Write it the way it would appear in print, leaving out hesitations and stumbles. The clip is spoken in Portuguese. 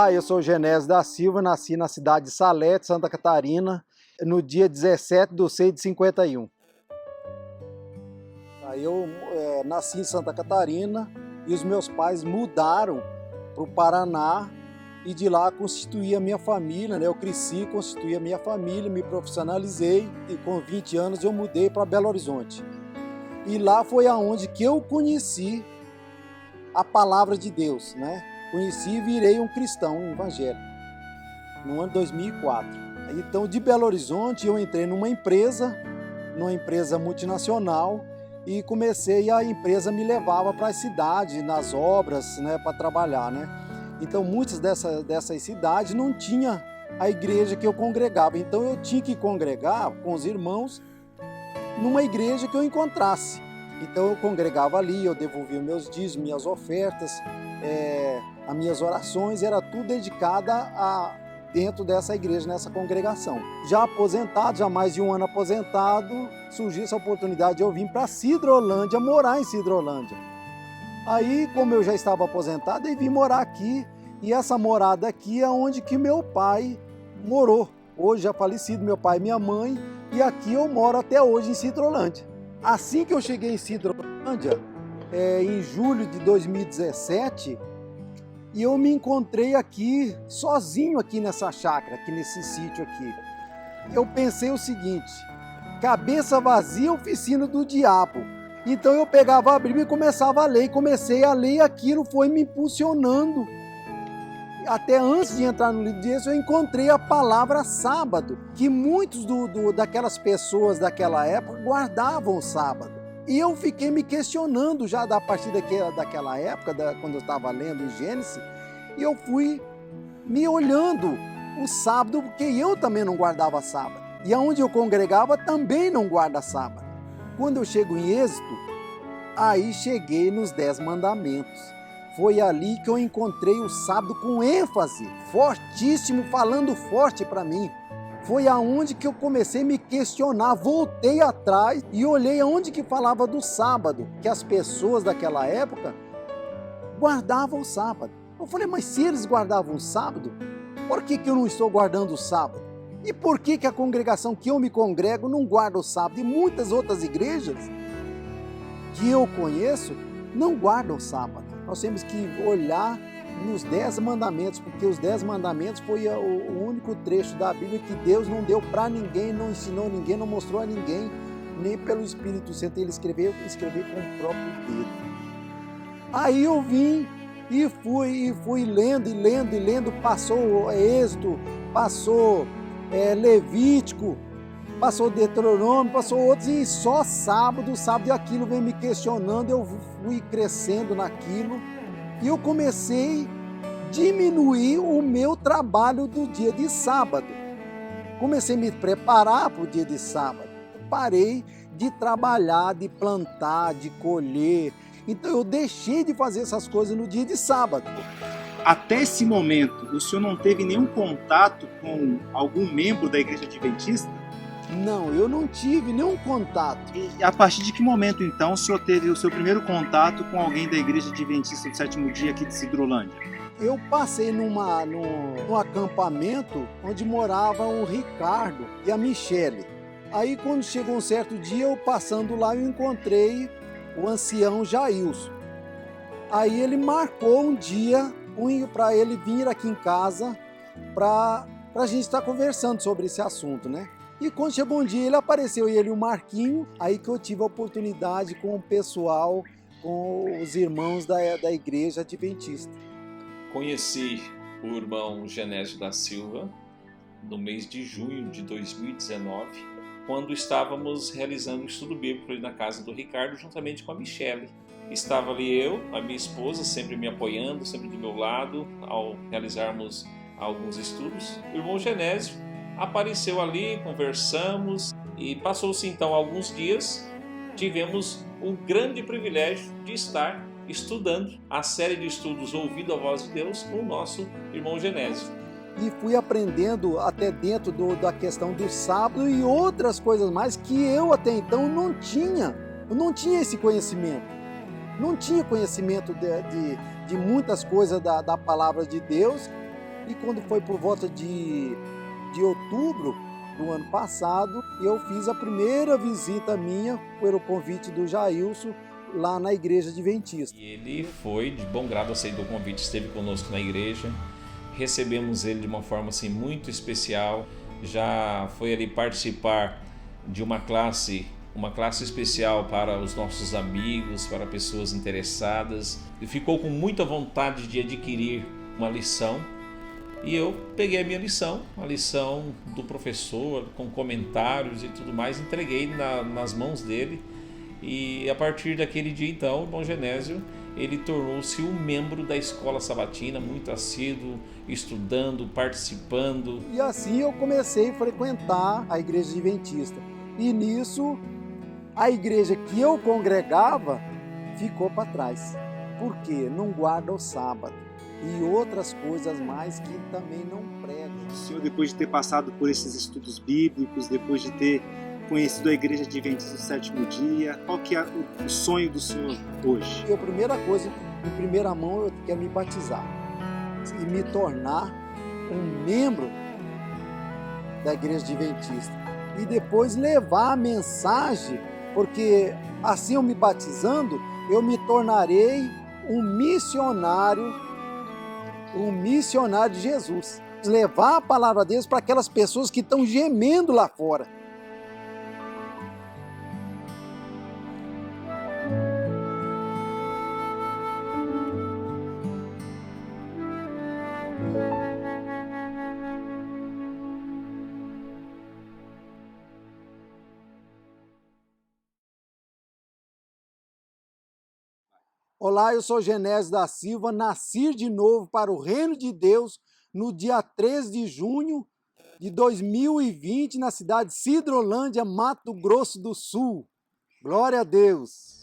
Olá, eu sou Genésio da Silva, nasci na cidade de Salete, Santa Catarina, no dia 17/6/51. Aí eu nasci em Santa Catarina e os meus pais mudaram para o Paraná e de lá constituí a minha família, né? Eu cresci, constituí a minha família, me profissionalizei e com 20 anos eu mudei para Belo Horizonte. E lá foi aonde que eu conheci a palavra de Deus, né? Conheci e virei um cristão, um evangélico, no ano 2004. Então, de Belo Horizonte, eu entrei numa empresa multinacional, e a empresa me levava para a cidade, nas obras, né, para trabalhar, né? Então, muitas dessas cidades não tinha a igreja que eu congregava. Então, eu tinha que congregar com os irmãos numa igreja que eu encontrasse. Então, eu congregava ali, eu devolvia meus dízimos, minhas ofertas, as minhas orações, era tudo dedicada dentro dessa igreja, nessa congregação. Já aposentado, já mais de um ano aposentado, surgiu essa oportunidade de eu vir para Sidrolândia, morar em Sidrolândia. Aí, como eu já estava aposentado, eu vim morar aqui, e essa morada aqui é onde que meu pai morou. Hoje já falecido, meu pai e minha mãe, e aqui eu moro até hoje em Sidrolândia. Assim que eu cheguei em Sidrolândia, em julho de 2017, e eu me encontrei aqui, sozinho aqui nessa chácara, aqui nesse sítio aqui. Eu pensei o seguinte: cabeça vazia, oficina do diabo. Então eu pegava a Bíblia e começava a ler, e comecei a ler, e aquilo foi me impulsionando. Até antes de entrar no livro de Êxodo, eu encontrei a palavra sábado, que muitos daquelas pessoas daquela época guardavam o sábado. E eu fiquei me questionando já a partir daquela época, quando eu estava lendo em Gênesis, e eu fui me olhando o sábado, porque eu também não guardava sábado. E aonde eu congregava também não guarda sábado. Quando eu chego em Êxodo, aí cheguei nos 10 mandamentos. Foi ali que eu encontrei o sábado com ênfase, fortíssimo, falando forte para mim. Foi aonde que eu comecei a me questionar, voltei atrás e olhei aonde que falava do sábado, que as pessoas daquela época guardavam o sábado. Eu falei, mas se eles guardavam o sábado, por que eu não estou guardando o sábado? E por que a congregação que eu me congrego não guarda o sábado? E muitas outras igrejas que eu conheço não guardam o sábado. Nós temos que olhar nos 10 mandamentos, porque os 10 mandamentos foi o único trecho da Bíblia que Deus não deu para ninguém, não ensinou ninguém, não mostrou a ninguém, nem pelo Espírito Santo. Ele escreveu com o próprio dedo. Aí eu vim e fui lendo, passou Êxodo, passou Levítico, passou Deuteronômio, passou outros, e só sábado, e aquilo vem me questionando, eu fui crescendo naquilo, e eu comecei a diminuir o meu trabalho do dia de sábado. Comecei a me preparar para o dia de sábado. Parei de trabalhar, de plantar, de colher. Então eu deixei de fazer essas coisas no dia de sábado. Até esse momento, o senhor não teve nenhum contato com algum membro da Igreja Adventista? Não, eu não tive nenhum contato. E a partir de que momento, então, o senhor teve o seu primeiro contato com alguém da Igreja Adventista do Sétimo Dia aqui de Sidrolândia? Eu passei num acampamento onde moravam o Ricardo e a Michele. Aí, quando chegou um certo dia, eu passando lá, eu encontrei o ancião Jailson. Aí ele marcou um dia para ele vir aqui em casa para a gente estar conversando sobre esse assunto, né? E quando chegou um dia, ele apareceu, ele e o Marquinho, aí que eu tive a oportunidade com o pessoal, com os irmãos da Igreja Adventista. Conheci o irmão Genésio da Silva no mês de junho de 2019, quando estávamos realizando um estudo bíblico ali na casa do Ricardo, juntamente com a Michele. Estava ali eu, a minha esposa, sempre me apoiando, sempre do meu lado, ao realizarmos alguns estudos. O irmão Genésio apareceu ali, conversamos, e passou-se então alguns dias, tivemos o grande privilégio de estar estudando a série de estudos Ouvindo a Voz de Deus com o nosso irmão Genésio. E fui aprendendo até dentro da questão do sábado e outras coisas mais que eu até então não tinha. Eu não tinha esse conhecimento. Não tinha conhecimento de muitas coisas da palavra de Deus. E quando foi por volta de outubro do ano passado, eu fiz a primeira visita minha pelo convite do Jailson lá na igreja adventista. E ele foi de bom grado, aceitou o convite, esteve conosco na igreja, recebemos ele de uma forma assim muito especial, já foi ali participar de uma classe especial para os nossos amigos, para pessoas interessadas, e ficou com muita vontade de adquirir uma lição. E eu peguei a minha lição, a lição do professor, com comentários e tudo mais, entreguei nas mãos dele. E a partir daquele dia então, o irmão Genésio, ele tornou-se um membro da escola sabatina, muito assíduo, estudando, participando. E assim eu comecei a frequentar a igreja adventista. E nisso, a igreja que eu congregava ficou para trás. Por quê? Não guarda o sábado. E outras coisas mais que também não pregam. O senhor, depois de ter passado por esses estudos bíblicos, depois de ter conhecido a Igreja Adventista do Sétimo Dia, qual que é o sonho do senhor hoje? E a primeira coisa, em primeira mão, eu quero me batizar e me tornar um membro da Igreja Adventista. E depois levar a mensagem, porque assim eu me batizando, eu me tornarei um missionário de Jesus. Levar a palavra de Deus para aquelas pessoas que estão gemendo lá fora. Olá, eu sou Genésio da Silva, nasci de novo para o Reino de Deus no dia 13 de junho de 2020, na cidade de Sidrolândia, Mato Grosso do Sul. Glória a Deus!